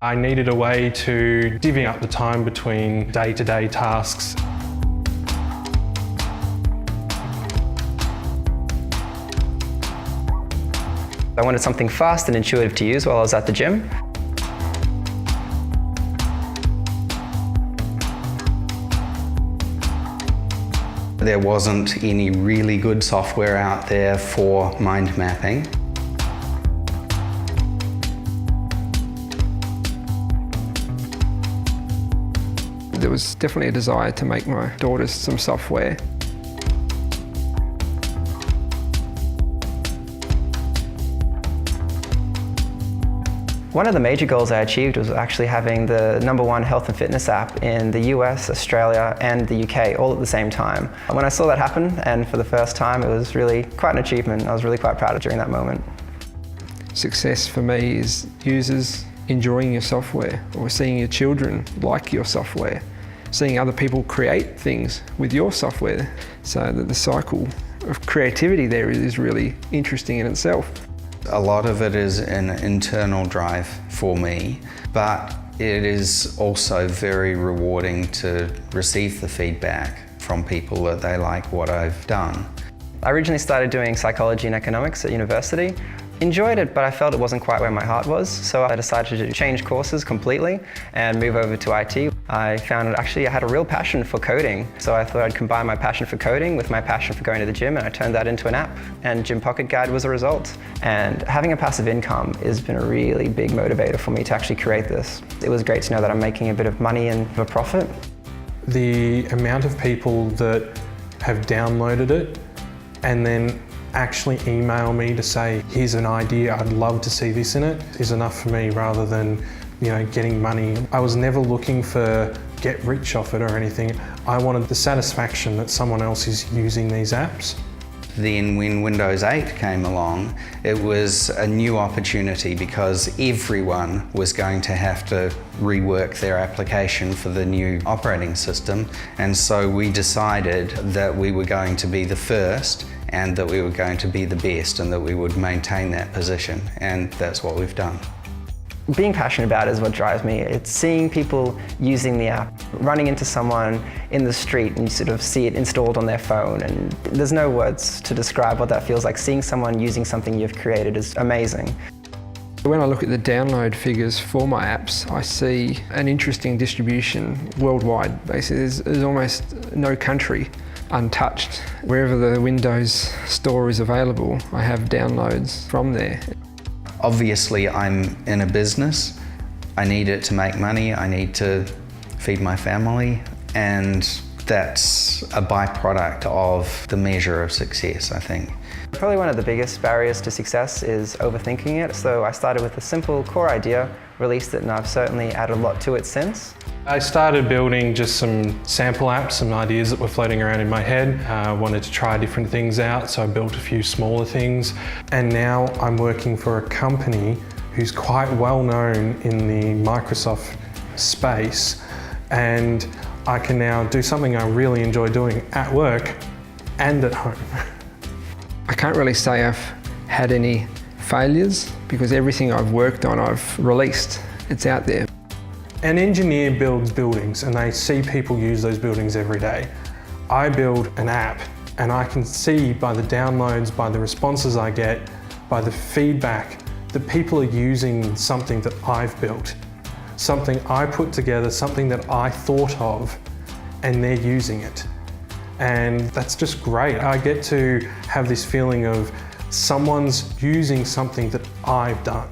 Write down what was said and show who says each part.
Speaker 1: I needed a way to divvy up the time between day-to-day tasks.
Speaker 2: I wanted something fast and intuitive to use while I was at the gym.
Speaker 3: There wasn't any really good software out there for mind mapping.
Speaker 4: There was definitely a desire to make my daughters some software.
Speaker 2: One of the major goals I achieved was actually having the #1 health and fitness app in the US, Australia and the UK all at the same time. When I saw that happen, and for the first time, it was really quite an achievement. I was really quite proud of during that moment.
Speaker 4: Success for me is users enjoying your software, or seeing your children like your software, seeing other people create things with your software, so that the cycle of creativity there is really interesting in itself.
Speaker 3: A lot of it is an internal drive for me, but it is also very rewarding to receive the feedback from people that they like what I've done.
Speaker 2: I originally started doing psychology and economics at university. Enjoyed it, but I felt it wasn't quite where my heart was, so I decided to change courses completely and move over to IT. I found that actually I had a real passion for coding, so I thought I'd combine my passion for coding with my passion for going to the gym, and I turned that into an app, and Gym Pocket Guide was a result. And having a passive income has been a really big motivator for me to actually create this. It was great to know that I'm making a bit of money and a profit.
Speaker 1: The amount of people that have downloaded it and then actually email me to say, here's an idea, I'd love to see this in it, is enough for me, rather than, getting money. I was never looking for get rich off it or anything. I wanted the satisfaction that someone else is using these apps.
Speaker 3: Then when Windows 8 came along, it was a new opportunity because everyone was going to have to rework their application for the new operating system. And so we decided that we were going to be the first, and that we were going to be the best, and that we would maintain that position. And that's what we've done.
Speaker 2: Being passionate about it is what drives me. It's seeing people using the app, running into someone in the street and you sort of see it installed on their phone, and there's no words to describe what that feels like. Seeing someone using something you've created is amazing.
Speaker 4: When I look at the download figures for my apps, I see an interesting distribution worldwide. Basically, there's almost no country untouched. Wherever the Windows store is available, I have downloads from there.
Speaker 3: Obviously, I'm in a business. I need it to make money. I need to feed my family, and that's a byproduct of the measure of success, I think.
Speaker 2: Probably one of the biggest barriers to success is overthinking it. So I started with a simple core idea, released it, and I've certainly added a lot to it since.
Speaker 1: I started building just some sample apps, some ideas that were floating around in my head. I wanted to try different things out, so I built a few smaller things. And now I'm working for a company who's quite well known in the Microsoft space, and I can now do something I really enjoy doing at work and at home.
Speaker 4: I can't really say I've had any failures, because everything I've worked on I've released. It's out there.
Speaker 1: An engineer builds buildings and they see people use those buildings every day. I build an app and I can see by the downloads, by the responses I get, by the feedback, that people are using something that I've built, something I put together, something that I thought of, and they're using it. And that's just great. I get to have this feeling of someone's using something that I've done.